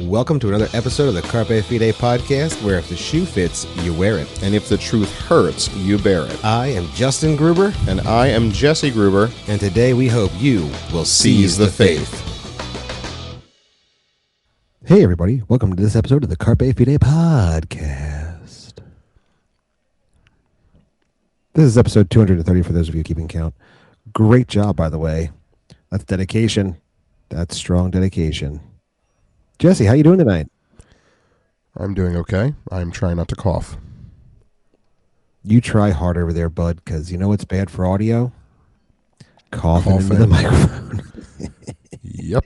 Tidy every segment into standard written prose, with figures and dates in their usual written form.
Welcome to another episode of the Carpe Fide podcast, where if the shoe fits, you wear it. And if the truth hurts, you bear it. I am Justin Gruber. And I am Jesse Gruber. And today we hope you will seize the faith. Hey everybody, welcome to this episode of the Carpe Fide podcast. This is episode 230 for those of you keeping count. Great job, by the way. That's dedication. That's strong dedication. Jesse, how you doing tonight? I'm doing okay. I'm trying not to cough. You try hard over there, bud, because you know what's bad for audio? Coughing into the microphone. Yep.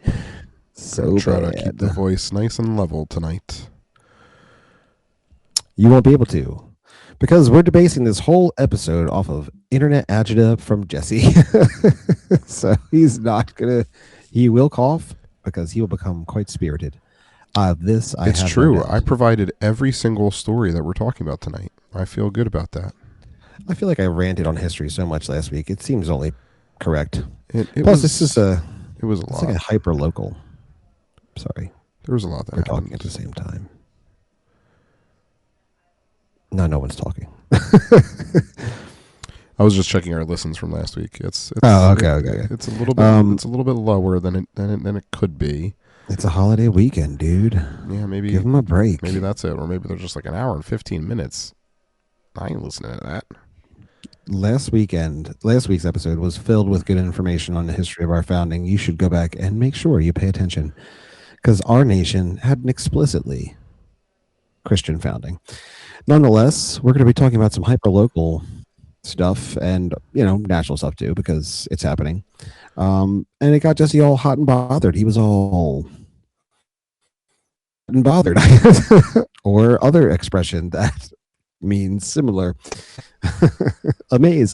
So try bad. to keep the voice nice and level tonight. You won't be able to, because we're debasing this whole episode off of internet agita from Jesse. So he's not gonna. He will cough because he will become quite spirited. It's true. I provided every single story that we're talking about tonight. I feel good about that. I feel like I ranted on history so much last week. It seems only correct. Plus, this is a. It was a it's lot. like a hyper local. Sorry, there was a lot that we're happened talking at the same time. No one's talking. I was just checking our listens from last week. It's okay. It's a little bit. It's a little bit lower than it could be. It's a holiday weekend, dude. Yeah, maybe give them a break. Maybe that's it, or maybe they're just like an hour and 15 minutes. I ain't listening to that. Last week's episode was filled with good information on the history of our founding. You should go back and make sure you pay attention, because our nation had an explicitly Christian founding. Nonetheless, we're going to be talking about some hyper-local stuff and, national stuff too, because it's happening. And it got Jesse all hot and bothered. He was all hot and bothered. Or other expression that means similar. Amaze.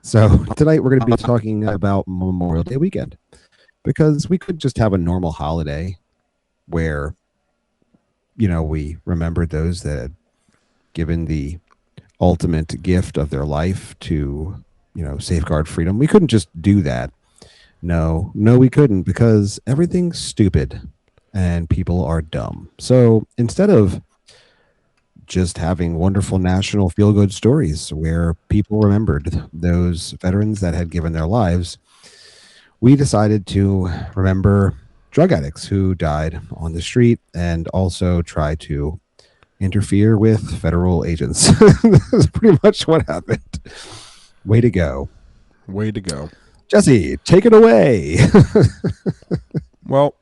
So tonight we're going to be talking about Memorial Day weekend, because we could just have a normal holiday where, we remember those that had given the ultimate gift of their life to, safeguard freedom. We couldn't just do that. No, we couldn't, because everything's stupid and people are dumb. So instead of just having wonderful national feel-good stories where people remembered those veterans that had given their lives, we decided to remember drug addicts who died on the street and also try to interfere with federal agents. That's pretty much what happened. Way to go. Jesse, take it away. Well,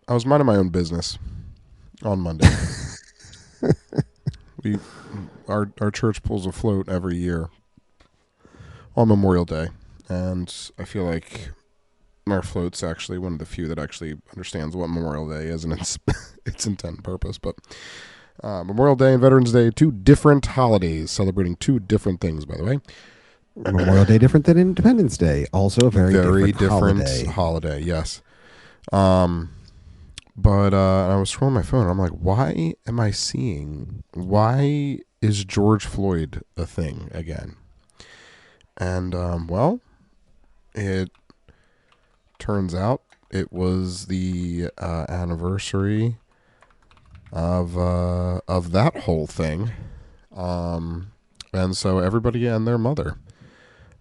I was minding my own business on Monday. Our church pulls a float every year on Memorial Day, and I feel like our float's actually one of the few that actually understands what Memorial Day is and its intent and purpose. But Memorial Day and Veterans Day, two different holidays, celebrating two different things, by the way. Memorial Day different than Independence Day, also a very different holiday. Yes. But I was scrolling my phone, and I'm like, why is George Floyd a thing again? And, it turns out it was the anniversary of that whole thing. And so everybody and their mother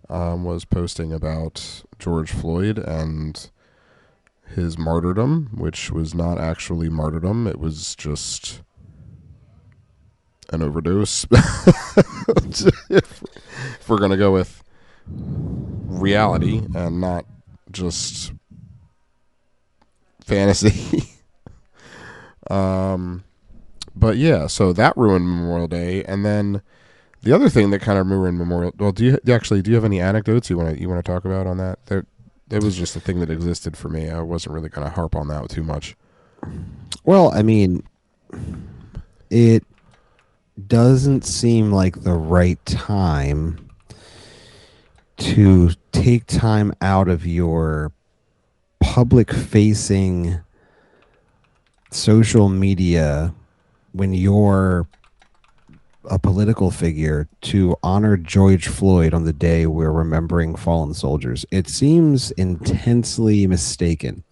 was posting about George Floyd and his martyrdom, which was not actually martyrdom. It was just an overdose. If we're going to go with reality and not just fantasy. But yeah, so that ruined Memorial Day. And then the other thing that kind of ruined Memorial, well, do you have any anecdotes you want to talk about on that? It was just a thing that existed for me. I wasn't really going to harp on that too much. Well, I mean, it doesn't seem like the right time to take time out of your public-facing social media when you're a political figure to honor George Floyd on the day we're remembering fallen soldiers. It seems intensely mistaken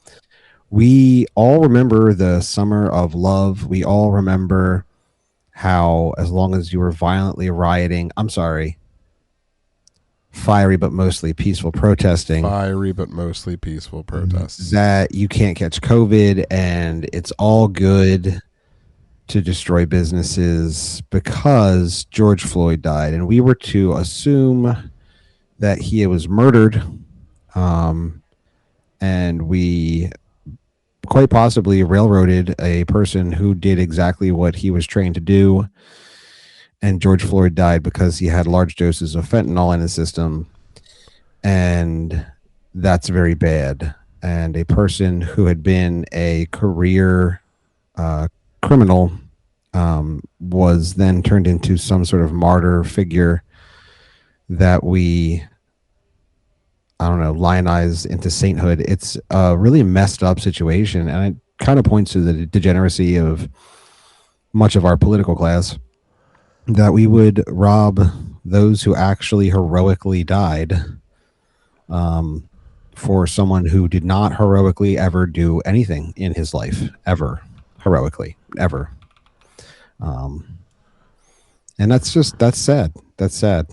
we all remember the summer of love. We all remember how, as long as you were violently rioting, I'm sorry, fiery but mostly peaceful protesting, Fiery but mostly peaceful protests. that you can't catch COVID and it's all good to destroy businesses because George Floyd died. And we were to assume that he was murdered. And we quite possibly railroaded a person who did exactly what he was trained to do. And George Floyd died because he had large doses of fentanyl in his system. And that's very bad. And a person who had been a career criminal was then turned into some sort of martyr figure that we, I don't know, lionize into sainthood. It's a really messed up situation, and it kind of points to the degeneracy of much of our political class, that we would rob those who actually heroically died for someone who did not heroically ever do anything in his life, ever, heroically, ever. And that's sad. That's sad.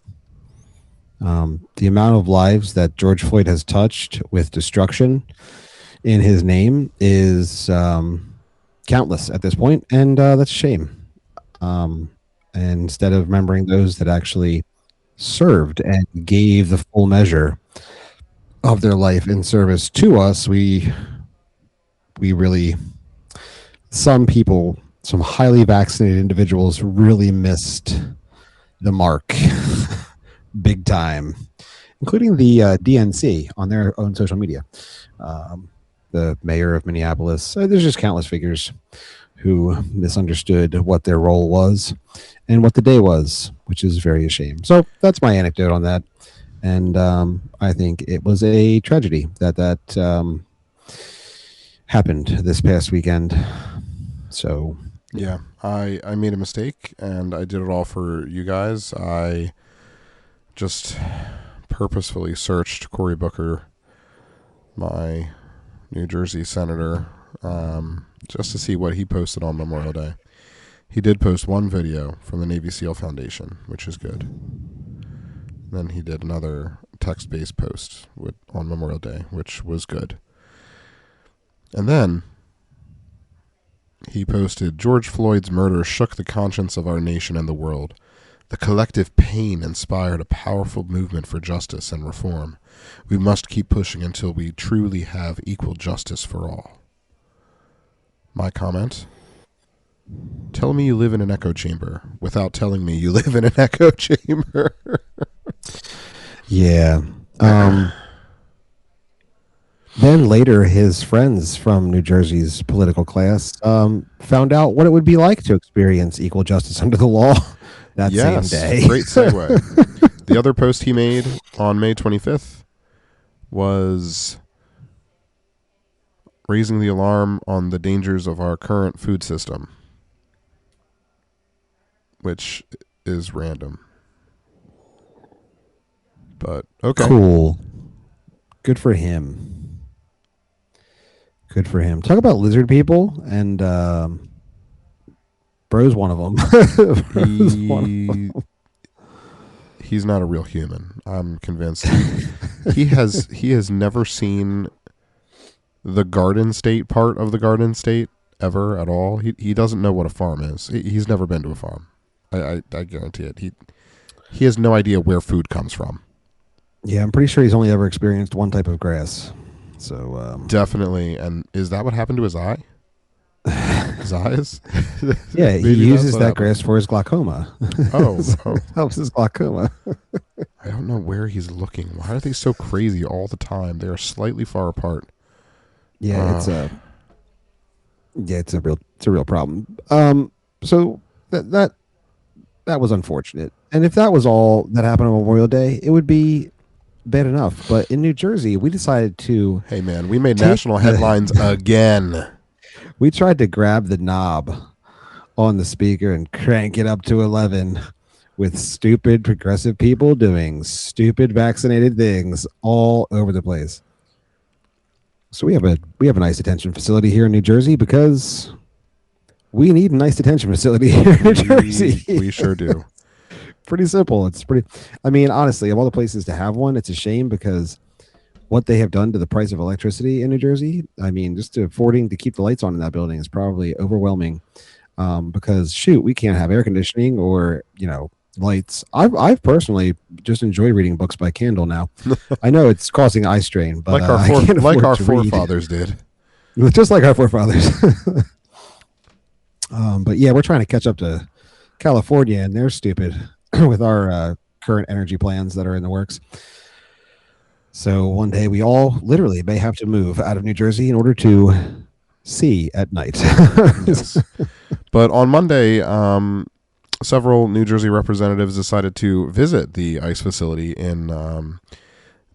The amount of lives that George Floyd has touched with destruction in his name is countless at this point, and that's a shame. And instead of remembering those that actually served and gave the full measure of their life in service to us, we really, some people, some highly vaccinated individuals really missed the mark big time, including the DNC on their own social media. The mayor of Minneapolis. There's just countless figures who misunderstood what their role was and what the day was, which is very a shame. So that's my anecdote on that. And I think it was a tragedy that happened this past weekend. So yeah, I made a mistake, and I did it all for you guys. I just purposefully searched Cory Booker, my New Jersey senator, just to see what he posted on Memorial Day. He did post one video from the Navy SEAL Foundation, which is good. Then he did another text-based post on Memorial Day, which was good. And then he posted, "George Floyd's murder shook the conscience of our nation and the world. The collective pain inspired a powerful movement for justice and reform. We must keep pushing until we truly have equal justice for all." My comment: tell me you live in an echo chamber without telling me you live in an echo chamber. Yeah. Then later, his friends from New Jersey's political class found out what it would be like to experience equal justice under the law that same day. Great segue. The other post he made on May 25th was raising the alarm on the dangers of our current food system, which is random. But okay. Cool. Good for him. Good for him. Talk about lizard people, and Bro's one of them. He's not a real human. I'm convinced. He has never seen the Garden State part of the Garden State ever at all. He doesn't know what a farm is. He's never been to a farm. I guarantee it. He has no idea where food comes from. Yeah, I'm pretty sure he's only ever experienced one type of grass. So definitely. And is that what happened to his eye? His eyes? Yeah, he uses that grass for his glaucoma. Oh, helps his glaucoma. I don't know where he's looking. Why are they so crazy all the time? They are slightly far apart. Yeah, it's a real problem. So that was unfortunate. And if that was all that happened on Memorial Day, it would be bad enough. But in New Jersey, we decided to... Hey, man, we made national headlines again. We tried to grab the knob on the speaker and crank it up to 11 with stupid progressive people doing stupid vaccinated things all over the place. So we have a nice detention facility here in New Jersey because we need a nice detention facility here in New Jersey. We sure do. Pretty simple. It's pretty. I mean, honestly, of all the places to have one, it's a shame because what they have done to the price of electricity in New Jersey, I mean, just to affording to keep the lights on in that building is probably overwhelming. Because shoot, we can't have air conditioning or lights. I've personally just enjoyed reading books by Kindle now. I know it's causing eye strain, but Like our I can't like afford our to read. forefathers did. Just like our forefathers. But yeah, we're trying to catch up to California, and they're stupid with our current energy plans that are in the works. So one day we all literally may have to move out of New Jersey in order to see at night. Yes. But on Monday, several New Jersey representatives decided to visit the ICE facility in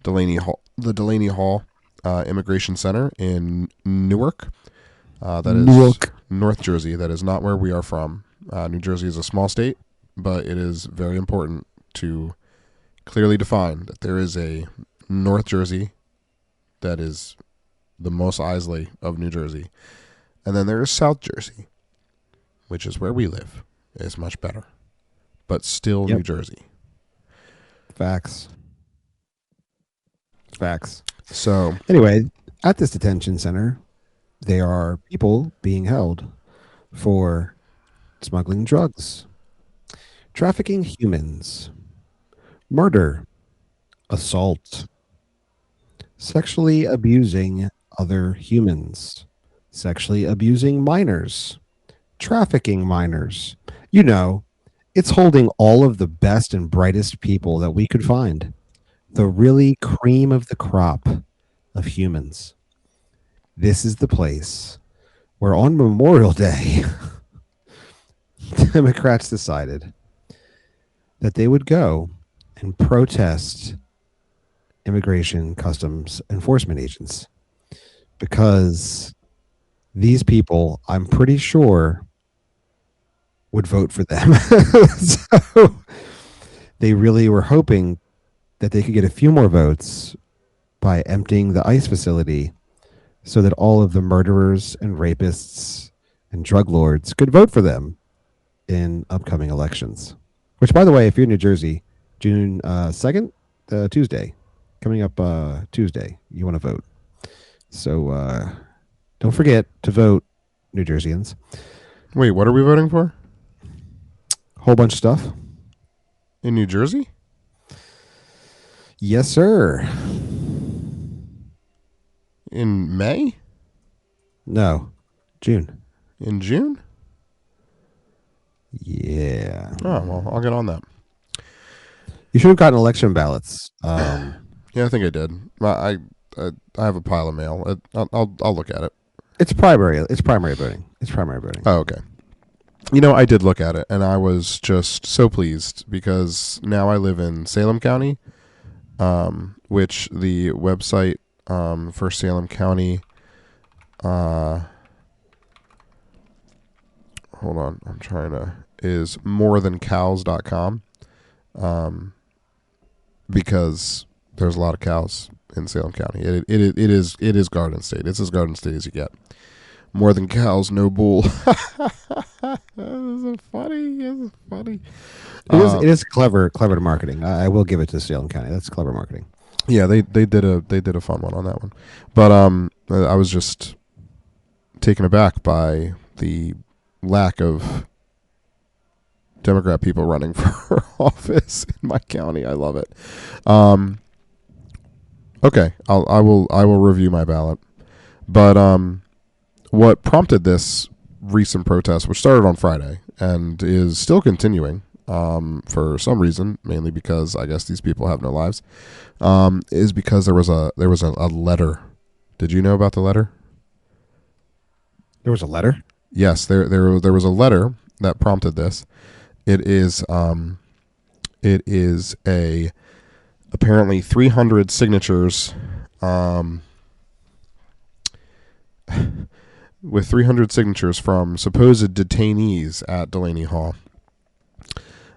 Delaney Hall, the Delaney Hall Immigration Center in Newark. That is Newark. North Jersey. That is not where we are from. New Jersey is a small state, but it is very important to clearly define that there is a North Jersey that is the Mos Eisley of New Jersey. And then there is South Jersey, which is where we live. It's much better, but still Yep. New Jersey. Facts. So Anyway, at this detention center, there are people being held for smuggling drugs, trafficking humans, murder, assault, sexually abusing other humans, sexually abusing minors, trafficking minors. It's holding all of the best and brightest people that we could find. The really cream of the crop of humans. This is the place where on Memorial Day, Democrats decided that they would go and protest immigration customs enforcement agents because these people, I'm pretty sure, would vote for them. So they really were hoping that they could get a few more votes by emptying the ICE facility so that all of the murderers and rapists and drug lords could vote for them in upcoming elections. Which, by the way, if you're in New Jersey, June 2nd, Tuesday, coming up Tuesday, you want to vote. So don't forget to vote, New Jerseyans. wait, what are we voting for? Whole bunch of stuff. In New Jersey? Yes, sir. In May? No, June. In June? Yeah. Oh, well, I'll get on that. You should have gotten election ballots. Yeah, I think I did. I have a pile of mail. I'll look at it. It's primary voting. Oh, okay. I did look at it, and I was just so pleased because now I live in Salem County, which the website for Salem County, hold on, is morethancows.com, because there's a lot of cows in Salem County. It is Garden State. It's as Garden State as you get. More than cows, no bull. This is funny. It is clever marketing. I will give it to Salem County. That's clever marketing. Yeah, they did a fun one on that one. But I was just taken aback by the lack of Democrat people running for office in my county. I love it. Okay, I will review my ballot. But what prompted this recent protest, which started on Friday and is still continuing for some reason, mainly because I guess these people have no lives, is because there was a letter. Did you know about the letter? There was a letter? Yes, there was a letter that prompted this. It is a apparently 300 signatures with 300 signatures from supposed detainees at Delaney Hall.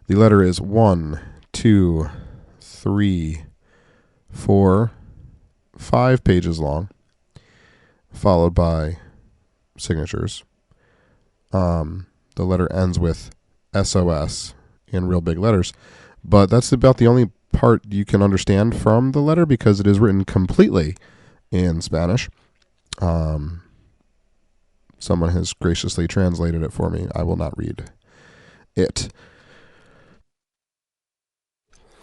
The letter is 1, 2, 3, 4, 5 pages long. followed by signatures. The letter ends with SOS in real big letters, but that's about the only part you can understand from the letter because it is written completely in Spanish. Someone has graciously translated it for me. I will not read it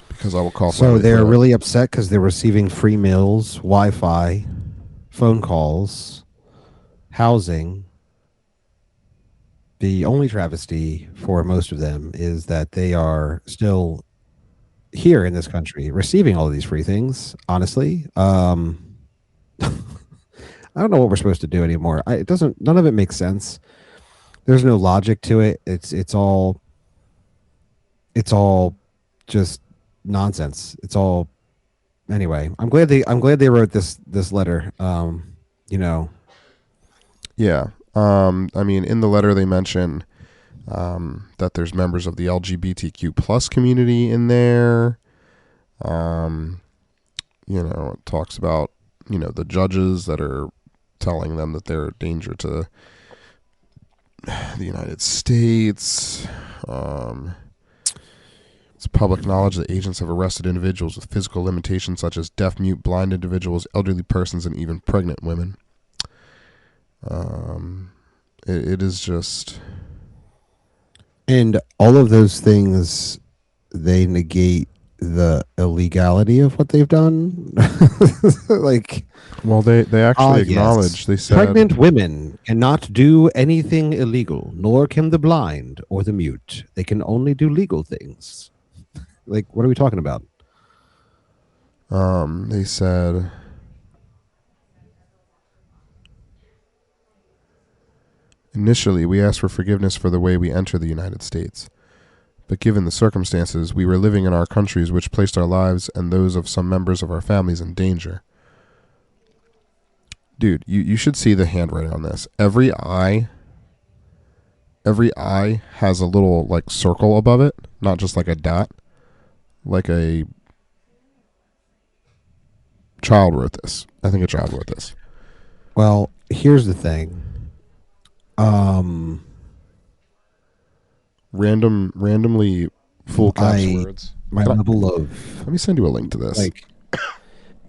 because I will call. So they're really upset because they're receiving free meals, Wi-Fi, phone calls, housing. The only travesty for most of them is that they are still here in this country receiving all of these free things. Honestly, I don't know what we're supposed to do anymore. It doesn't. None of it makes sense. There's no logic to it. It's all just nonsense. It's all anyway. I'm glad they wrote this letter. You know. Yeah. I mean, in the letter they mention that there's members of the LGBTQ plus community in there. It talks about, the judges that are telling them that they're a danger to the United States. It's public knowledge that agents have arrested individuals with physical limitations such as deaf, mute, blind individuals, elderly persons, and even pregnant women. It is just... And all of those things, they negate the illegality of what they've done. Well, they actually acknowledge. Yes. They said pregnant women cannot do anything illegal, nor can the blind or the mute. They can only do legal things. What are we talking about? They said... Initially, we asked for forgiveness for the way we entered the United States. But given the circumstances, we were living in our countries which placed our lives and those of some members of our families in danger. Dude, you should see the handwriting on this. Every eye has a little, circle above it, not just like a dot. Like a child wrote this. I think a child wrote this. Well, here's the thing. Randomly full caps words. My level of... Let me send you a link to this.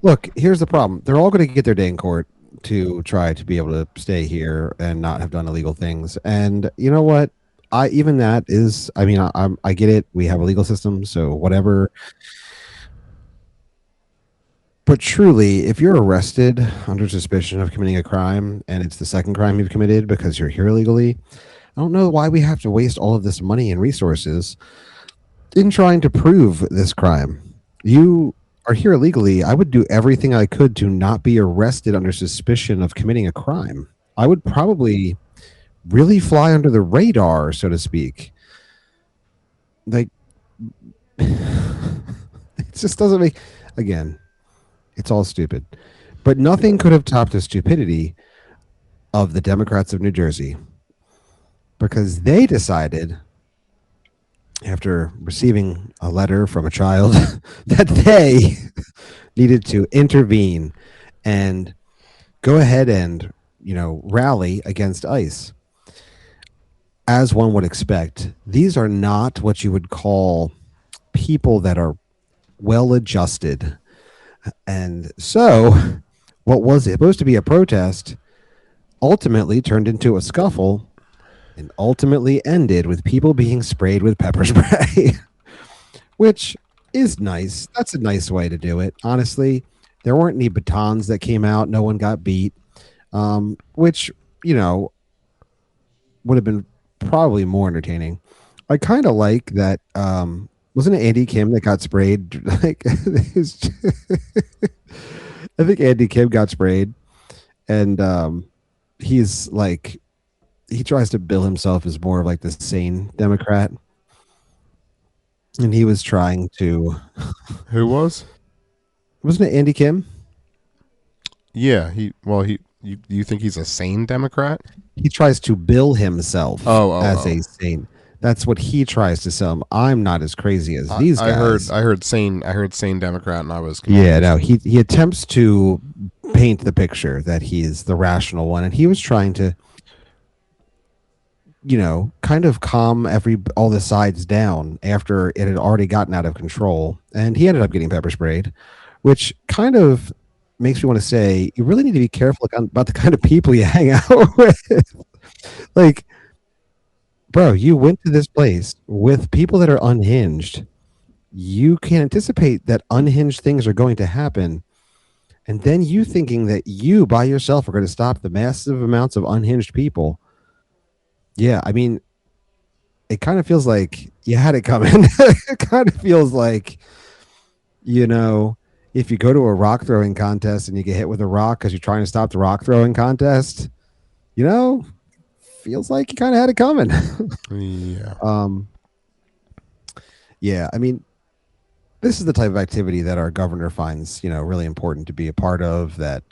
Look, here's the problem. They're all going to get their day in court to try to be able to stay here and not have done illegal things. And you know what? I get it. We have a legal system, so whatever. But truly, if you're arrested under suspicion of committing a crime and it's the second crime you've committed because you're here illegally, I don't know why we have to waste all of this money and resources in trying to prove this crime. You are here illegally. I would do everything I could to not be arrested under suspicion of committing a crime. I would probably really fly under the radar, so to speak. It just doesn't make... Again, it's all stupid. But nothing could have topped the stupidity of the Democrats of New Jersey, because they decided, after receiving a letter from a child, that they needed to intervene and go ahead and, rally against ICE. As one would expect, these are not what you would call people that are well-adjusted. And so what was supposed to be a protest ultimately turned into a scuffle and ultimately ended with people being sprayed with pepper spray, which is nice. That's a nice way to do it. Honestly, there weren't any batons that came out. No one got beat, which, would have been probably more entertaining. I kind of like that. Wasn't it Andy Kim that got sprayed? I think Andy Kim got sprayed, and he's he tries to bill himself as more of the sane Democrat, and he was trying to. Who was? Wasn't it Andy Kim? Yeah, you think he's a sane Democrat? He tries to bill himself as a sane. That's what he tries to sell him. I'm not as crazy as these guys. I heard sane Democrat, and I was confused. Yeah, no, he attempts to paint the picture that he's the rational one, and he was trying to, kind of calm all the sides down after it had already gotten out of control, and he ended up getting pepper sprayed, which kind of makes me want to say you really need to be careful about the kind of people you hang out with. Like, bro, you went to this place with people that are unhinged. You can anticipate that unhinged things are going to happen. And then you thinking that you by yourself are going to stop the massive amounts of unhinged people. Yeah, I mean, it kind of feels like you had it coming. It kind of feels like, you know, if you go to a rock throwing contest and you get hit with a rock because you're trying to stop the rock throwing contest, feels like you kind of had it coming. Yeah. Yeah, I mean, this is the type of activity that our governor finds, really important to be a part of, that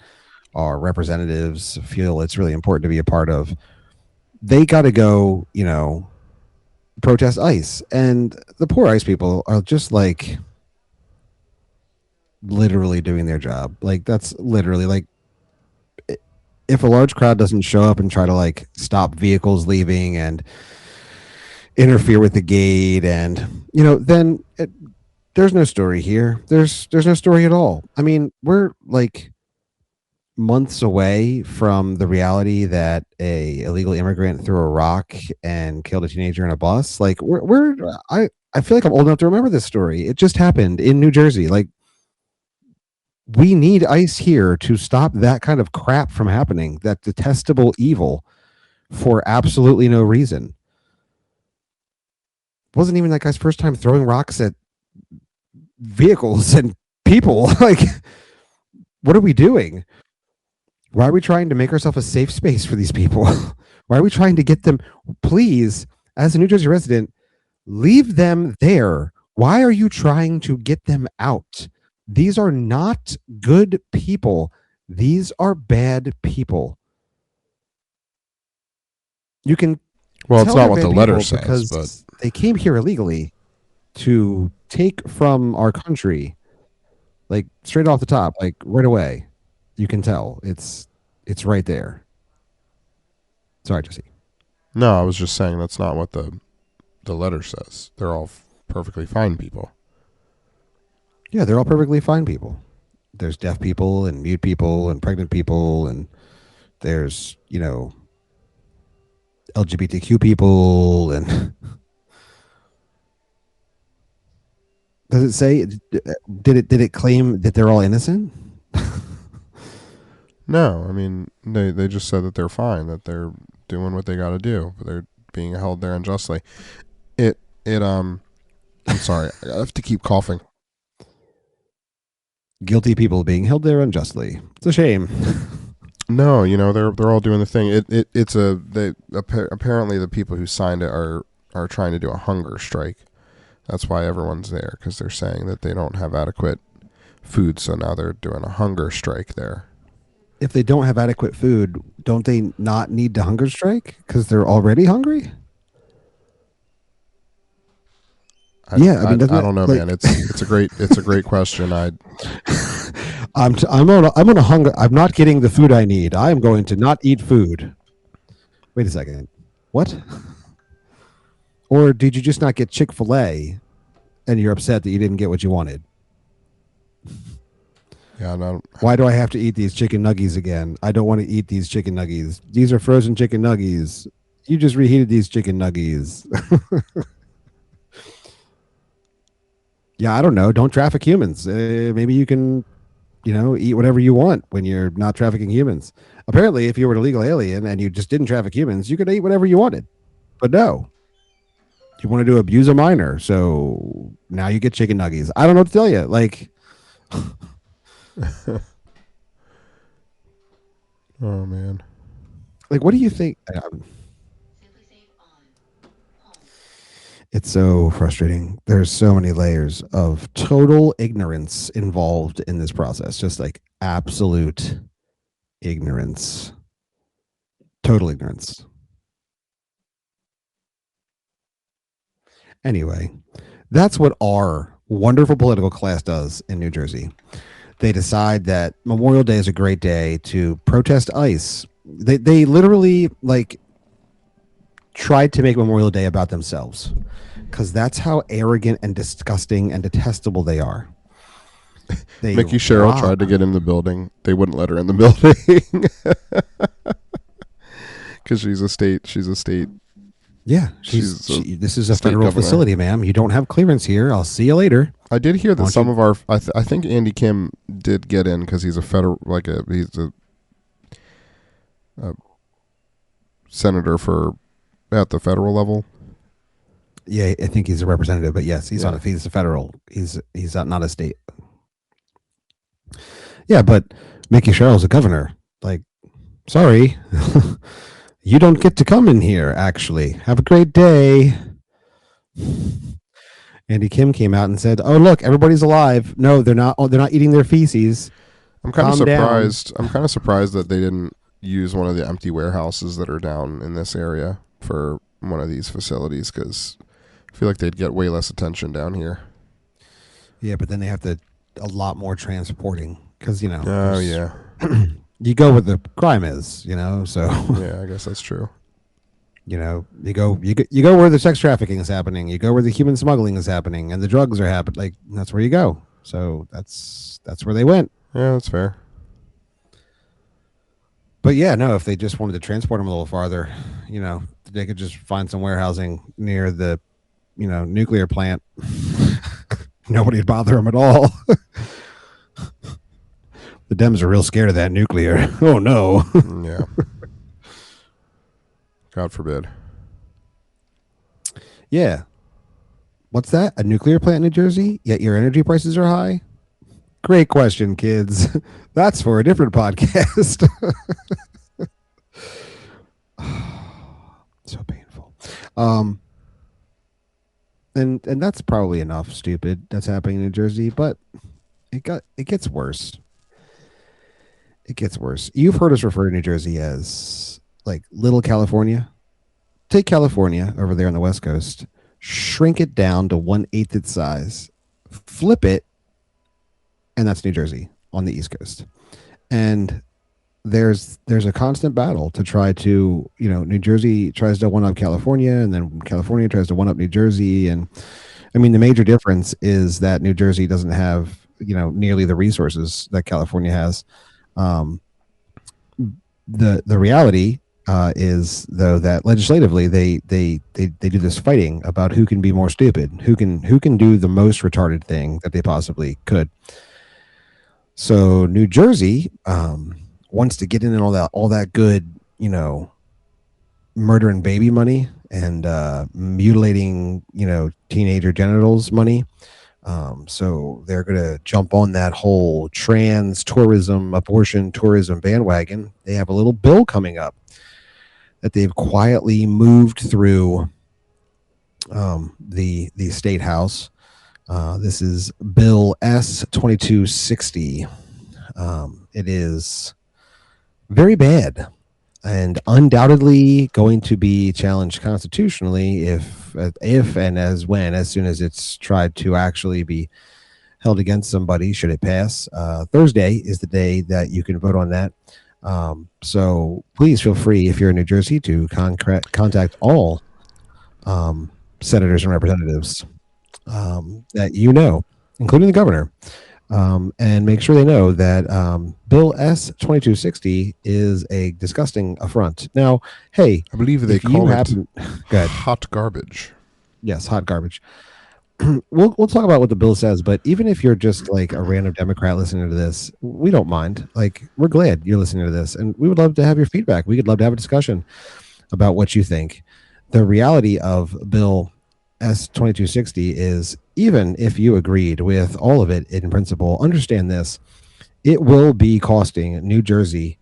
our representatives feel it's really important to be a part of. They got to go, protest ICE. And the poor ICE people are just like literally doing their job. Like, that's literally like, if a large crowd doesn't show up and try to like stop vehicles leaving and interfere with the gate, and then there's no story here. There's no story at all. I mean, we're like months away from the reality that a illegal immigrant threw a rock and killed a teenager in a bus. Like, I feel like I'm old enough to remember this story. It just happened in New Jersey. Like, we need ICE here to stop that kind of crap from happening, that detestable evil, for absolutely no reason. It wasn't even that guy's first time throwing rocks at vehicles and people. Like, what are we doing? Why are we trying to make ourselves a safe space for these people? Why are we trying to get them? Please, as a New Jersey resident, leave them there. Why are you trying to get them out? These are not good people. These are bad people. You can Well, it's tell not they're what bad the letter people says, but because they came here illegally to take from our country, like straight off the top, like right away. You can tell it's right there. Sorry, Jesse. no, I was just saying that's not what the letter says. They're all perfectly fine people. Yeah, they're all perfectly fine people. There's deaf people and mute people and pregnant people, and there's LGBTQ people, and does it say? Did it claim that they're all innocent? No, I mean they just said that they're fine, that they're doing what they got to do, but they're being held there unjustly. I'm sorry, I have to keep coughing. Guilty people being held there unjustly. It's a shame. No, they're all doing the thing. Apparently the people who signed it are trying to do a hunger strike. That's why everyone's there, because they're saying that they don't have adequate food, so now they're doing a hunger strike there. If they don't have adequate food, don't they not need to hunger strike because they're already hungry? I don't know, man. It's a great question. I'm on a hunger. I'm not getting the food I need. I am going to not eat food. Wait a second. What? Or did you just not get Chick-fil-A and you're upset that you didn't get what you wanted? Yeah, no. Why do I have to eat these chicken nuggies again? I don't want to eat these chicken nuggies. These are frozen chicken nuggies. You just reheated these chicken nuggies. Yeah, I don't know. Don't traffic humans. Maybe you can, eat whatever you want when you're not trafficking humans. Apparently, if you were an illegal alien and you just didn't traffic humans, you could eat whatever you wanted. But no, you wanted to abuse a minor, so now you get chicken nuggies. I don't know what to tell you. Like, Oh man. Like, what do you think? It's so frustrating. There's so many layers of total ignorance involved in this process. Just like absolute ignorance. Total ignorance. Anyway, that's what our wonderful political class does in New Jersey. they decide that Memorial Day is a great day to protest ICE. They literally like tried to make Memorial Day about themselves because that's how arrogant and disgusting and detestable they are. They Mickey Sherrill tried to get in the building. They wouldn't let her in the building because she's a state. Yeah, this is a federal governor. facility, ma'am. You don't have clearance here. I'll see you later. I did hear that some of our. I think Andy Kim did get in because he's a federal, he's a senator at the federal level. Yeah, I think he's a representative, but yes, he's a federal. He's not a state. Yeah, but Mickey Sherrill's a governor. Like, sorry, you don't get to come in here. Actually, have a great day. Andy Kim came out and said, "Oh, look, everybody's alive. No, they're not. Oh, they're not eating their feces." I'm kind of surprised. I'm kind of surprised that they didn't use one of the empty warehouses that are down in this area for one of these facilities, because I feel like they'd get way less attention down here. Yeah, but then they have to a lot more transporting because Oh yeah. You go where the crime is, So yeah, I guess that's true. You go where the sex trafficking is happening. You go where the human smuggling is happening, and the drugs are happening. Like, that's where you go. So that's where they went. Yeah, that's fair. But yeah, no, if they just wanted to transport them a little farther, they could just find some warehousing near the, nuclear plant. Nobody would bother them at all. The Dems are real scared of that nuclear. Oh no. Yeah. God forbid. Yeah. What's that? A nuclear plant in New Jersey? Yet your energy prices are high? Great question, kids. That's for a different podcast. So painful. And that's probably enough stupid that's happening in New Jersey, but it gets worse. It gets worse. You've heard us refer to New Jersey as like Little California. Take California over there on the West Coast, shrink it down to 1/8 its size, flip it, and that's New Jersey on the East Coast. And there's a constant battle to try to, New Jersey tries to one up California, and then California tries to one up New Jersey. And I mean, the major difference is that New Jersey doesn't have, nearly the resources that California has. The reality is, though, that legislatively they do this fighting about who can be more stupid, who can do the most retarded thing that they possibly could. So New Jersey wants to get in all that good, murdering baby money and mutilating, teenager genitals money. So they're going to jump on that whole trans tourism, abortion tourism bandwagon. They have a little bill coming up that they've quietly moved through the state house. This is Bill S-2260. It is very bad and undoubtedly going to be challenged constitutionally if and as soon as it's tried to actually be held against somebody, should it pass. Thursday is the day that you can vote on that. So please feel free, if you're in New Jersey, to contact all senators and representatives that including the governor, and make sure they know that Bill S-2260 is a disgusting affront. Now, hey, I believe they call it good. Hot garbage. Yes, hot garbage. We'll talk about what the bill says, but even if you're just like a random Democrat listening to this, we don't mind. Like, we're glad you're listening to this, and we would love to have your feedback. We would love to have a discussion about what you think. The reality of Bill S-2260 is, even if you agreed with all of it in principle, understand this: it will be costing New Jersey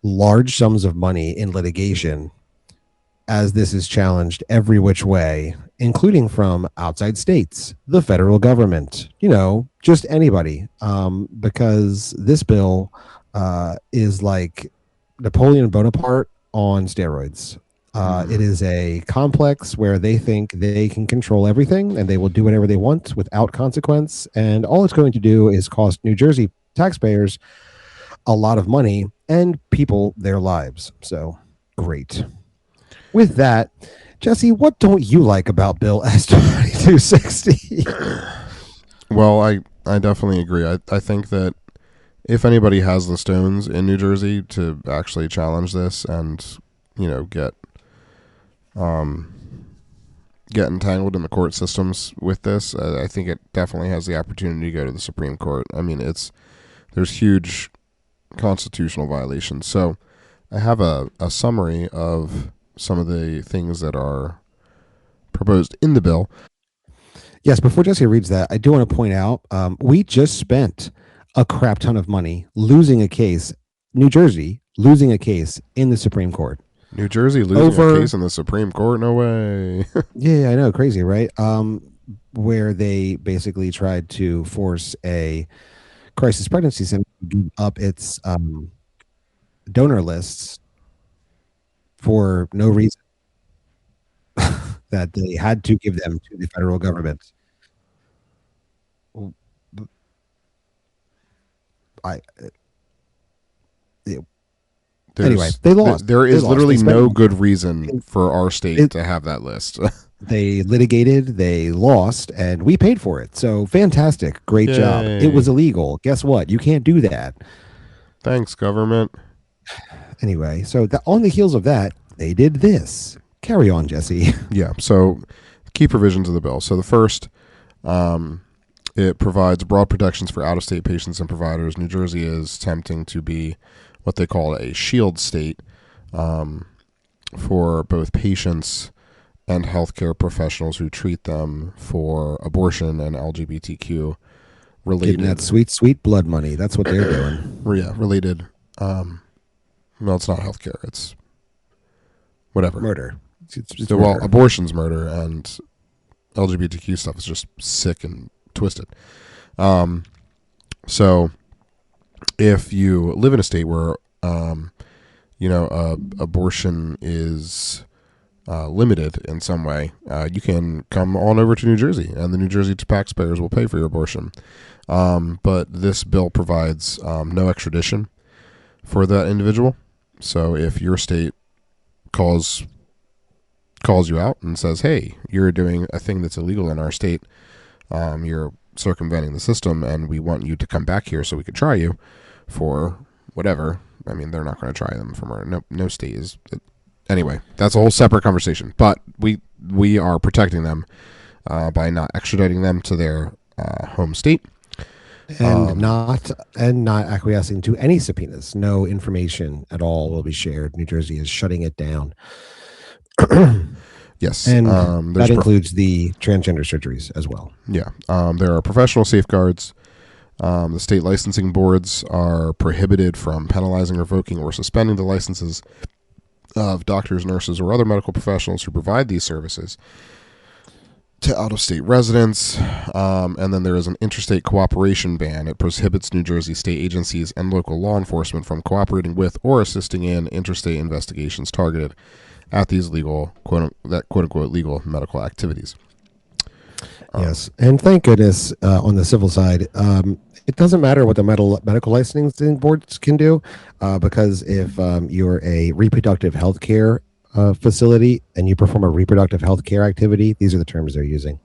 large sums of money in litigation as this is challenged every which way, including from outside states, the federal government, just anybody, because this bill is like Napoleon Bonaparte on steroids. It is a complex where they think they can control everything and they will do whatever they want without consequence. And all it's going to do is cost New Jersey taxpayers a lot of money and people their lives. So great. With that, Jesse, what don't you like about Bill S-2260? Well, I definitely agree. I think that if anybody has the stones in New Jersey to actually challenge this and, get entangled in the court systems with this, I think it definitely has the opportunity to go to the Supreme Court. I mean, there's huge constitutional violations. So I have a summary of some of the things that are proposed in the bill. Yes, before Jesse reads that, I do want to point out we just spent a crap ton of money losing a case, New Jersey losing a case in the Supreme Court. New Jersey losing a case in the Supreme Court? No way. Yeah, I know, crazy, right? Where they basically tried to force a crisis pregnancy center to give up its donor lists for no reason. That they had to give them to the federal government. Anyway, they lost. There is literally no good reason for our state to have that list. They litigated, they lost, and we paid for it. So fantastic. Great job. It was illegal. Guess what? You can't do that. Thanks, government. Anyway, so on the heels of that, they did this. Carry on, Jesse. Yeah, so key provisions of the bill. So the first, it provides broad protections for out-of-state patients and providers. New Jersey is attempting to be what they call a shield state for both patients and healthcare professionals who treat them for abortion and LGBTQ related. Getting that sweet, sweet blood money. That's what they're doing. Yeah, related. Well, it's not healthcare. It's whatever. Murder. It's well, murder. Abortion's murder, and LGBTQ stuff is just sick and twisted. So if you live in a state where, abortion is limited in some way, you can come on over to New Jersey, and the New Jersey taxpayers will pay for your abortion. But this bill provides no extradition for that individual. So if your state calls you out and says, hey, you're doing a thing that's illegal in our state, you're circumventing the system, and we want you to come back here so we could try you for whatever. I mean, they're not going to try them for murder. No state is. Anyway, that's a whole separate conversation. But we are protecting them by not extraditing them to their home state. And not acquiescing to any subpoenas. No information at all will be shared. New Jersey is shutting it down. Yes, and that includes the transgender surgeries as well. Yeah, there are professional safeguards. The state licensing boards are prohibited from penalizing, revoking, or suspending the licenses of doctors, nurses, or other medical professionals who provide these services to out-of-state residents. And then there is an interstate cooperation ban. It prohibits New Jersey state agencies and local law enforcement from cooperating with or assisting in interstate investigations targeted at these legal, quote-unquote, legal medical activities. Yes, and thank goodness on the civil side, it doesn't matter what the medical licensing boards can do, because if you're a reproductive health care facility and you perform a reproductive health care activity, these are the terms they're using,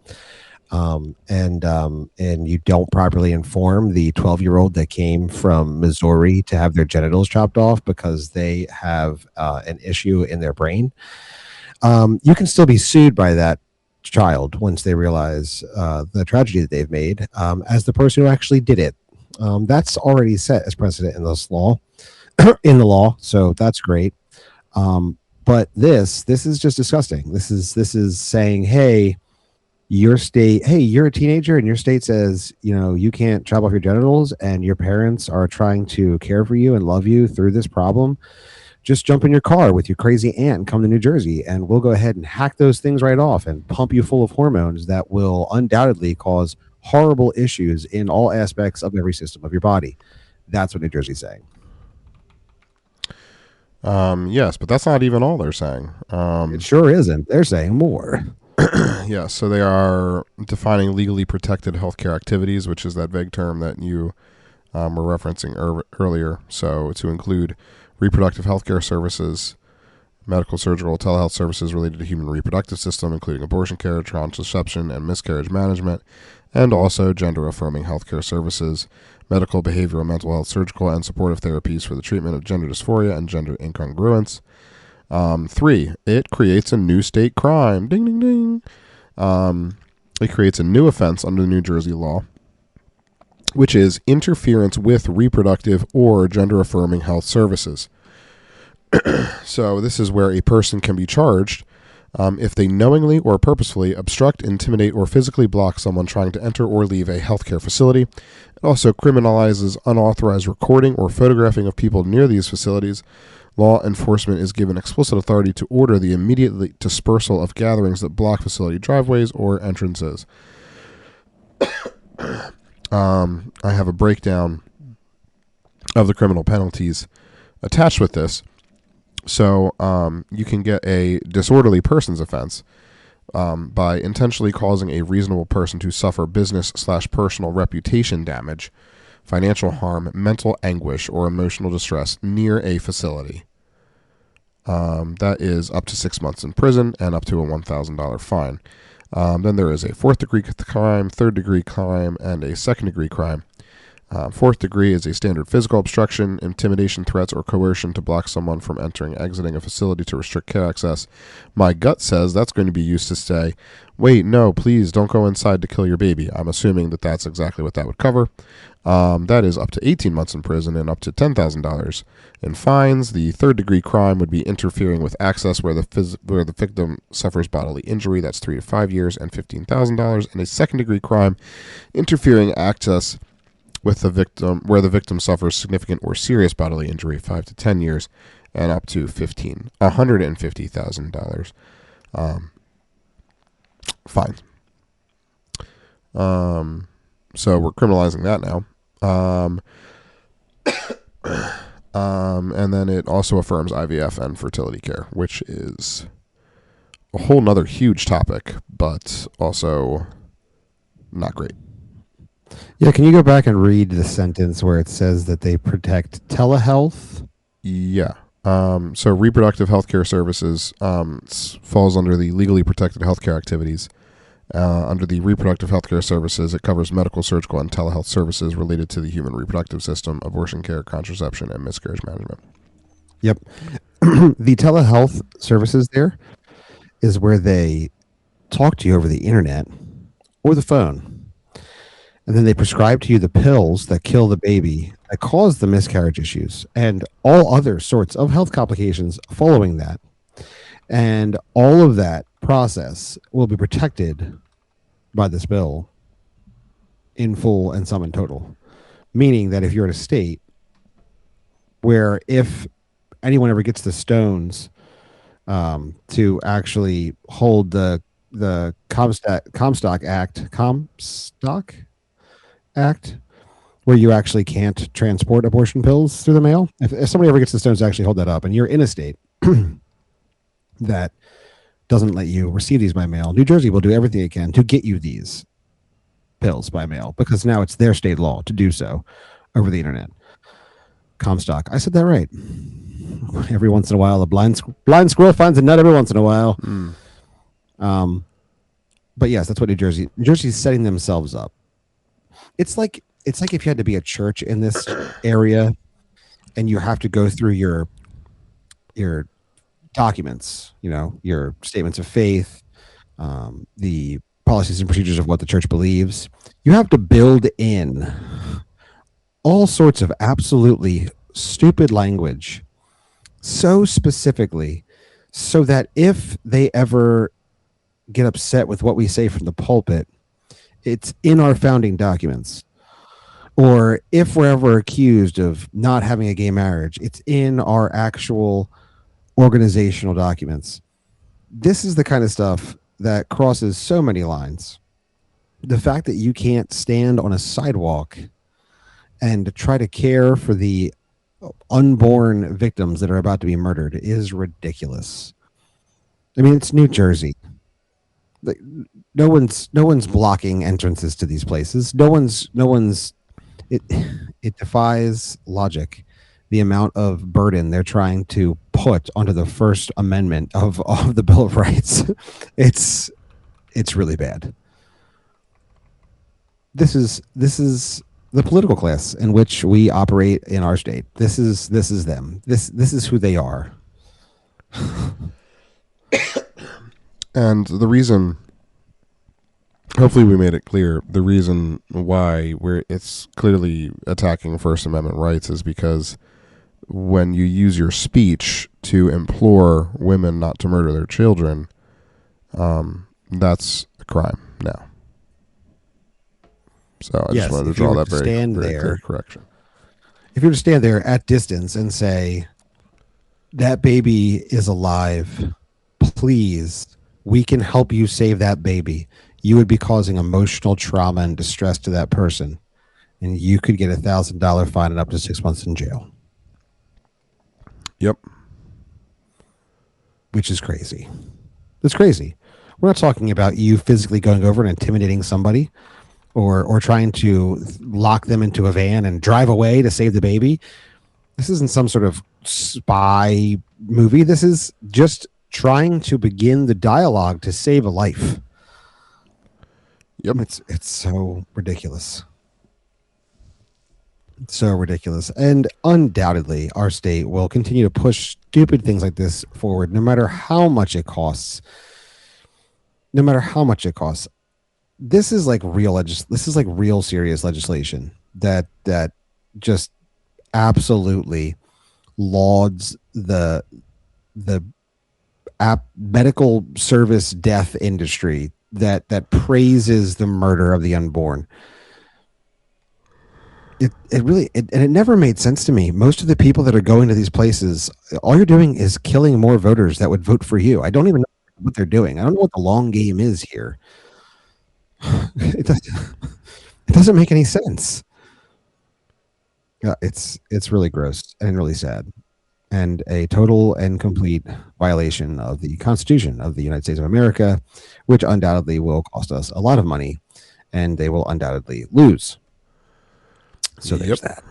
and you don't properly inform the 12-year-old that came from Missouri to have their genitals chopped off because they have an issue in their brain, you can still be sued by that child once they realize the tragedy that they've made as the person who actually did it. That's already set as precedent in this law, in the law, so that's great. But this is just disgusting. This is saying, hey, you're a teenager and your state says, you can't chop off your genitals, and your parents are trying to care for you and love you through this problem. Just jump in your car with your crazy aunt and come to New Jersey, and we'll go ahead and hack those things right off and pump you full of hormones that will undoubtedly cause horrible issues in all aspects of every system of your body. That's what New Jersey's saying. Yes, but that's not even all they're saying. It sure isn't. They're saying more. Yeah, so they are defining legally protected healthcare activities, which is that vague term that you were referencing earlier. So to include reproductive healthcare services, medical, surgical, telehealth services related to human reproductive system, including abortion care, contraception, and miscarriage management, and also gender-affirming healthcare services, medical, behavioral, mental health, surgical, and supportive therapies for the treatment of gender dysphoria and gender incongruence. 3, it creates a new state crime. Ding, ding, ding. It creates a new offense under the New Jersey law, which is interference with reproductive or gender-affirming health services. So this is where a person can be charged if they knowingly or purposefully obstruct, intimidate, or physically block someone trying to enter or leave a healthcare facility. It also criminalizes unauthorized recording or photographing of people near these facilities. Law enforcement is given explicit authority to order the immediate dispersal of gatherings that block facility driveways or entrances. I have a breakdown of the criminal penalties attached with this. So you can get a disorderly persons offense by intentionally causing a reasonable person to suffer business/personal reputation damage, financial harm, mental anguish, or emotional distress near a facility. That is up to 6 months in prison and up to a $1,000 fine. Then there is a 4th-degree crime, 3rd-degree crime, and a 2nd-degree crime. 4th degree is a standard physical obstruction, intimidation, threats, or coercion to block someone from entering, exiting a facility to restrict care access. My gut says that's going to be used to say, wait, no, please don't go inside to kill your baby. I'm assuming that that's exactly what that would cover. That is up to 18 months in prison and up to $10,000 in fines. The 3rd degree crime would be interfering with access where the victim suffers bodily injury. That's 3 to 5 years and $15,000. And a 2nd degree crime, interfering access with the victim where the victim suffers significant or serious bodily injury, 5 to 10 years and up to $150,000 fine. So we're criminalizing that now. And then it also affirms IVF and fertility care, which is a whole nother huge topic, but also not great. Yeah, can you go back and read the sentence where it says that they protect telehealth? Yeah. So reproductive healthcare services falls under the legally protected healthcare activities. Under the reproductive healthcare services, it covers medical, surgical, and telehealth services related to the human reproductive system, abortion care, contraception, and miscarriage management. Yep. The telehealth services there is where they talk to you over the internet or the phone. And then they prescribe to you the pills that kill the baby, that cause the miscarriage issues, and all other sorts of health complications following that. And all of that process will be protected by this bill in full and some in total. Meaning that if you're in a state where if anyone ever gets the stones to actually hold the Comstock Act, where you actually can't transport abortion pills through the mail. If somebody ever gets the stones to actually hold that up, and you're in a state that doesn't let you receive these by mail, New Jersey will do everything it can to get you these pills by mail, because now it's their state law to do so over the internet. Comstock. I said that right. Every once in a while, a blind squirrel finds a nut every once in a while. But yes, that's what New Jersey's setting themselves up. It's like if you had to be a church in this area and you have to go through your documents, your statements of faith, the policies and procedures of what the church believes. You have to build in all sorts of absolutely stupid language so specifically so that if they ever get upset with what we say from the pulpit, it's in our founding documents. Or if we're ever accused of not having a gay marriage, it's in our actual organizational documents. This is the kind of stuff that crosses so many lines. The fact that you can't stand on a sidewalk and try to care for the unborn victims that are about to be murdered is ridiculous. I mean, it's New Jersey. Like, no one's blocking entrances to these places. No one's it it defies logic, the amount of burden they're trying to put onto the First Amendment of the Bill of Rights. It's really bad. This is the political class in which we operate in our state. This is them. This is who they are. And the reason, hopefully we made it clear, the reason why it's clearly attacking First Amendment rights is because when you use your speech to implore women not to murder their children, that's a crime now. So I just wanted to draw that very clear correction. If you were to stand there at distance and say, that baby is alive, please, we can help you save that baby, you would be causing emotional trauma and distress to that person, and you could get $1,000 fine and up to 6 months in jail. Yep. Which is crazy. It's crazy. We're not talking about you physically going over and intimidating somebody or trying to lock them into a van and drive away to save the baby. This isn't some sort of spy movie. This is just trying to begin the dialogue to save a life. Yep. It's so ridiculous. It's so ridiculous. And undoubtedly, our state will continue to push stupid things like this forward, no matter how much it costs. No matter how much it costs. This is like real serious legislation that just absolutely lauds the medical service death industry that praises the murder of the unborn. It never made sense to me. Most of the people that are going to these places, all you're doing is killing more voters that would vote for you. I don't even know what they're doing. I don't know what the long game is here. It doesn't make any sense. Yeah, it's really gross and really sad, and a total and complete violation of the Constitution of the United States of America, which undoubtedly will cost us a lot of money, and they will undoubtedly lose. So there's that.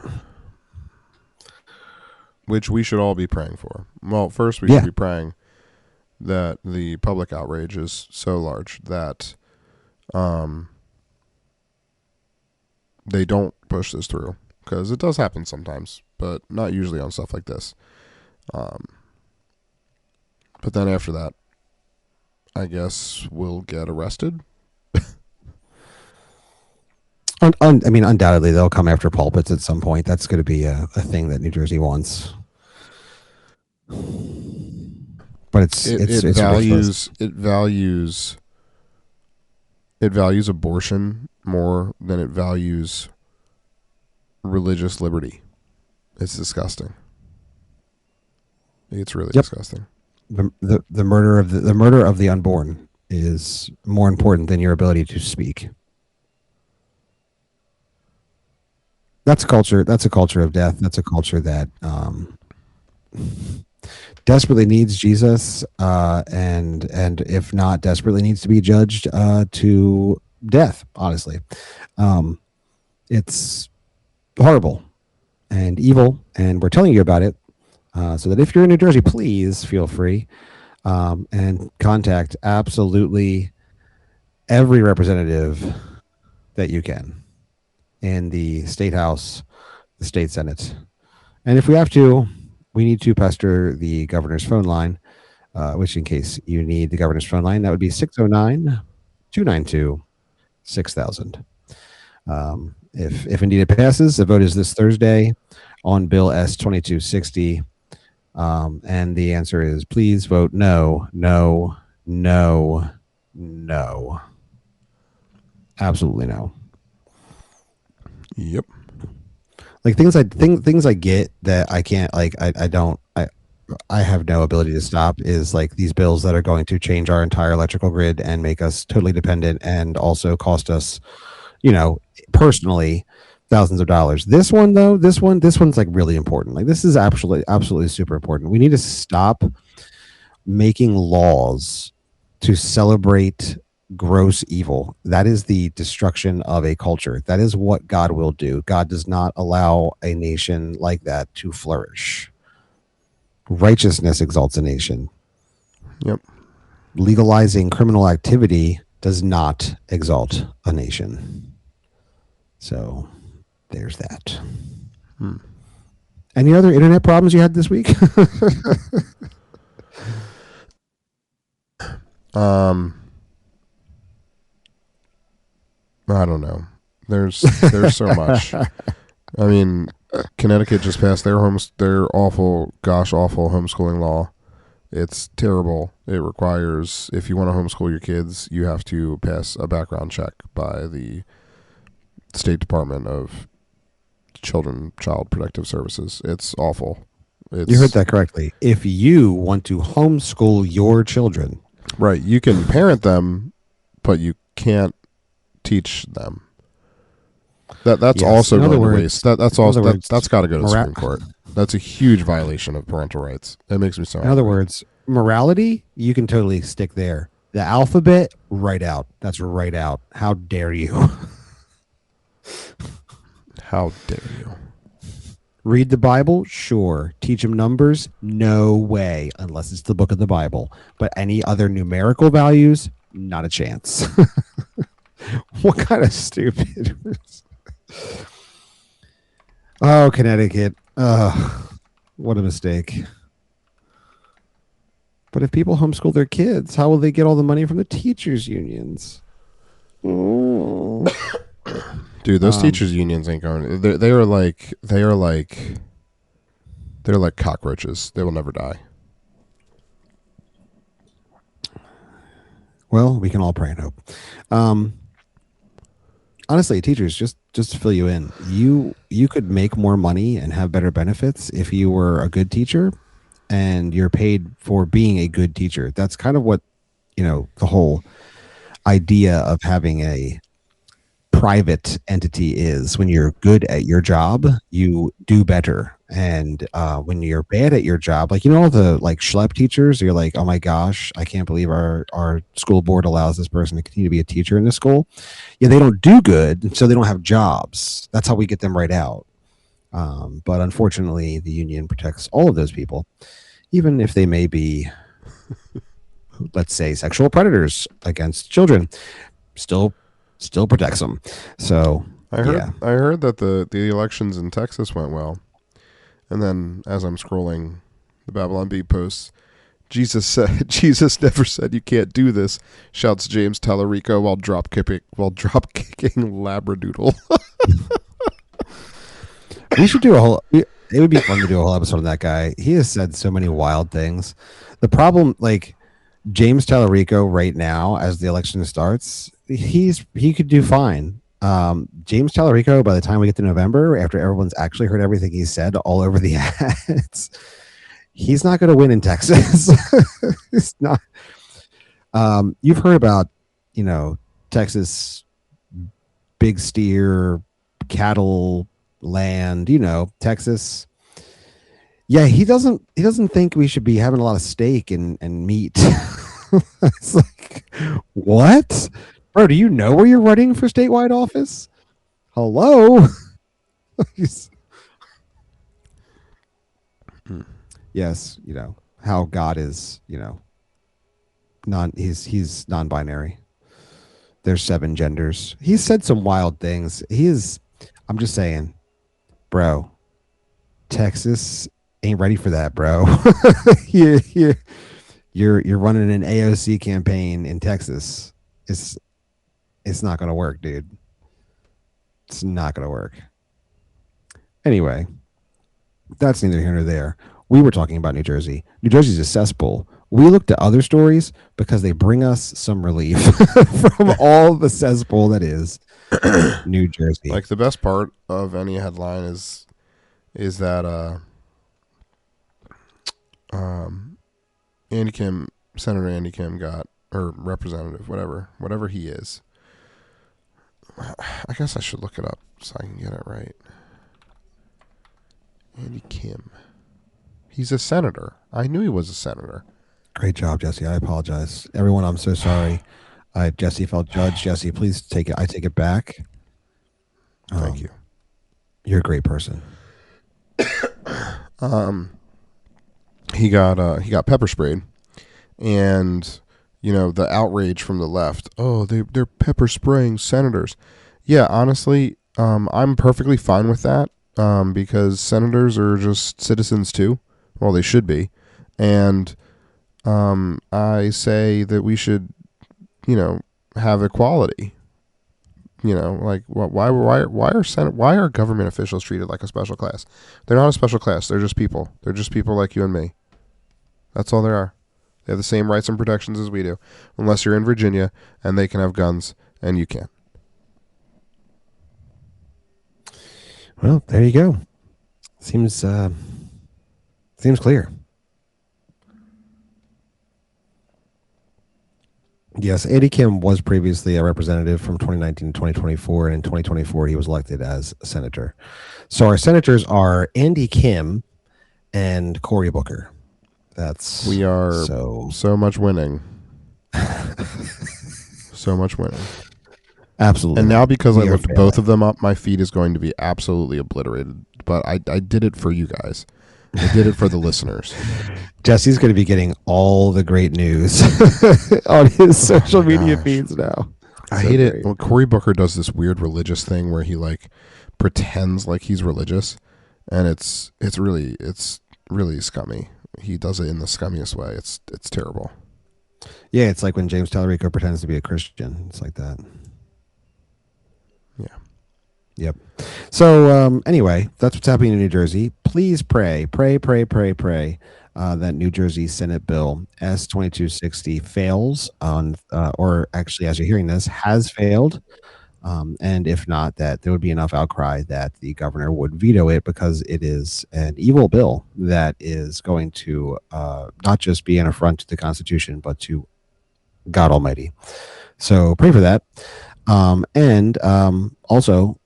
Which we should all be praying for. Well, first we should be praying that the public outrage is so large that they don't push this through, because it does happen sometimes, but not usually on stuff like this. But then after that, I guess we'll get arrested. I mean, undoubtedly they'll come after pulpits at some point. That's going to be a thing that New Jersey wants. But it values abortion more than it values religious liberty. It's disgusting. It's really disgusting. The murder of the unborn is more important than your ability to speak. That's a culture. That's a culture of death. That's a culture that desperately needs Jesus, and if not, desperately needs to be judged to death. Honestly, it's horrible and evil, and we're telling you about it, so that if you're in New Jersey, please feel free and contact absolutely every representative that you can in the state house, the state senate, and if we have to, we need to pester the governor's phone line, which, in case you need the governor's phone line, that would be 609-292-6000. If indeed it passes, the vote is this Thursday on Bill S 2260, and the answer is please vote no, no, no, no, absolutely no. Yep. Like things I get that I can't, like I have no ability to stop is like these bills that are going to change our entire electrical grid and make us totally dependent, and also cost us, personally, thousands of dollars. This one though, this one's like really important. Like this is absolutely super important. We need to stop making laws to celebrate gross evil. That is the destruction of a culture. That is what God will do. God does not allow a nation like that to flourish. Righteousness exalts a nation. Yep. Legalizing criminal activity does not exalt a nation. So there's that. Any other internet problems you had this week? I don't know. There's so much. I mean, Connecticut just passed their awful homeschooling law. It's terrible. It requires, if you want to homeschool your kids, you have to pass a background check by the State Department of Child Protective Services. It's awful. You heard that correctly. If you want to homeschool your children, right, you can parent them, but you can't teach them. That's yes. Also going to waste. That's got to go to the Supreme Court. That's a huge violation of parental rights. That makes me so angry. In other words, morality, you can totally stick there. The alphabet, right out. That's right out. How dare you? How dare you? Read the Bible? Sure. Teach them numbers? No way, unless it's the book of the Bible. But any other numerical values? Not a chance. What kind of stupid? Oh, Connecticut. What a mistake. But if people homeschool their kids, how will they get all the money from the teachers' unions? Dude, those teachers' unions ain't going. They're like cockroaches. They will never die. Well, we can all pray and hope. Honestly, teachers, just to fill you in, you could make more money and have better benefits if you were a good teacher and you're paid for being a good teacher. That's kind of what, the whole idea of having a private entity is. When you're good at your job, you do better. And when you're bad at your job, like, all the like schlep teachers, you're like, oh my gosh, I can't believe our school board allows this person to continue to be a teacher in this school. Yeah, they don't do good, so they don't have jobs. That's how we get them right out. But unfortunately, the union protects all of those people, even if they may be, let's say, sexual predators against children. Still protects them. So I heard that the elections in Texas went well. And then, as I'm scrolling the Babylon Bee posts, Jesus never said you can't do this, shouts James Tallarico while drop kicking Labradoodle. We should do it would be fun to do a whole episode on that guy. He has said so many wild things. The problem, like James Tallarico right now, as the election starts, he could do fine. James Tallarico, by the time we get to November, after everyone's actually heard everything he said all over the ads, he's not going to win in Texas. It's not. You've heard about, Texas big steer cattle land, Texas. Yeah, he doesn't think we should be having a lot of steak and meat. It's like, what? Bro, do you know where you're running for statewide office? Hello? Yes, how God is, he's non-binary. There's 7 genders. He's said some wild things. I'm just saying, bro, Texas ain't ready for that, bro. You're running an AOC campaign in Texas. It's not going to work, dude. It's not going to work. Anyway, that's neither here nor there. We were talking about New Jersey. New Jersey's a cesspool. We looked at other stories because they bring us some relief from all the cesspool that is New Jersey. Like, the best part of any headline is that Senator Andy Kim got, or representative, whatever he is, I guess I should look it up so I can get it right. Andy Kim. He's a senator. I knew he was a senator. Great job, Jesse. I apologize. Everyone, I'm so sorry. Jesse felt judged. Jesse, please take it. I take it back. Thank you. You're a great person. He got pepper sprayed, and the outrage from the left. Oh, they're pepper spraying senators. Yeah, honestly, I'm perfectly fine with that because senators are just citizens too. Well, they should be, and I say that we should, have equality. Like why are government officials treated like a special class? They're not a special class. They're just people. They're just people like you and me. That's all they are. They have the same rights and protections as we do, unless you're in Virginia and they can have guns and you can't. Well, there you go. Seems clear. Yes, Andy Kim was previously a representative from 2019 to 2024, and in 2024 he was elected as a senator. So our senators are Andy Kim and Cory Booker. We are so much winning. So much winning. Absolutely. And now because I looked both of them up, my feed is going to be absolutely obliterated. But I did it for you guys. I did it for the listeners. Jesse's going to be getting all the great news on his social media feeds now. I hate it when Cory Booker does this weird religious thing where he pretends like he's religious, and it's really scummy. He does it in the scummiest way. It's terrible. Yeah, it's like when James Tallarico pretends to be a Christian. It's like that. Yeah. Yep. So anyway, that's what's happening in New Jersey. Please pray that New Jersey Senate Bill S-2260 fails on, or actually, as you're hearing this, has failed. And if not, that there would be enough outcry that the governor would veto it because it is an evil bill that is going to not just be an affront to the Constitution, but to God Almighty. So pray for that. And also,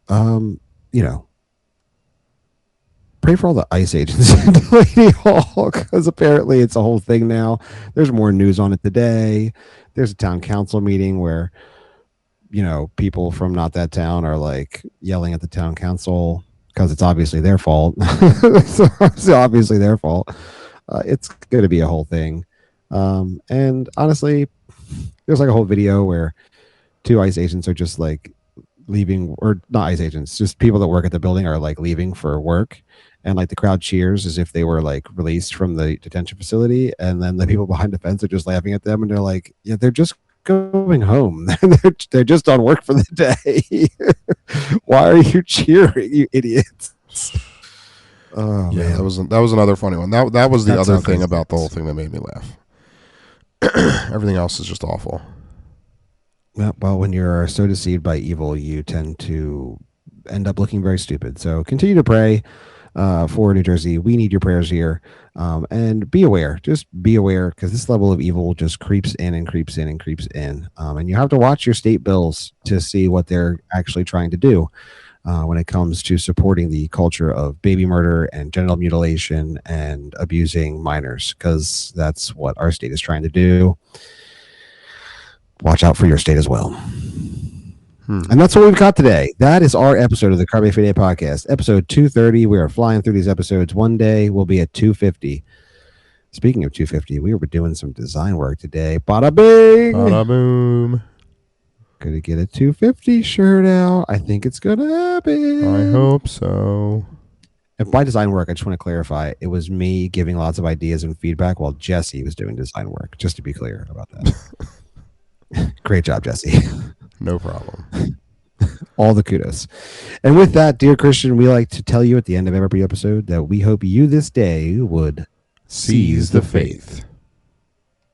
pray for all the ICE agents in Delaney Hall because apparently it's a whole thing now. There's more news on it today. There's a town council meeting where, people from not that town are yelling at the town council because it's obviously their fault. It's obviously their fault. It's going to be a whole thing. And honestly, there's a whole video where 2 ICE agents are just leaving, or not ICE agents, just people that work at the building are leaving for work, and the crowd cheers as if they were released from the detention facility, and then the people behind the fence are just laughing at them, and they're like, yeah, they're just going home. they're just on work for the day. Why are you cheering, you idiots? Oh yeah, man. that was another funny one. That was the other thing about the whole thing that made me laugh. Everything else is just awful. Well, when you're so deceived by evil, you tend to end up looking very stupid. So continue to pray for New Jersey. We need your prayers here. And be aware. Just be aware, because this level of evil just creeps in and creeps in and creeps in. And you have to watch your state bills to see what they're actually trying to do when it comes to supporting the culture of baby murder and genital mutilation and abusing minors, because that's what our state is trying to do. Watch out for your state as well. And that's what we've got today. That is our episode of the Carpe Fide podcast, episode 230. We are flying through these episodes. One day we'll be at 250. Speaking of 250, we were doing some design work today. Bada bing! Bada boom. Gonna get a 250 shirt out. I think it's gonna happen. I hope so. And by design work, I just want to clarify, it was me giving lots of ideas and feedback while Jesse was doing design work, just to be clear about that. Great job, Jesse. No problem. All the kudos. And with that, dear Christian, we like to tell you at the end of every episode that we hope you this day would seize the faith.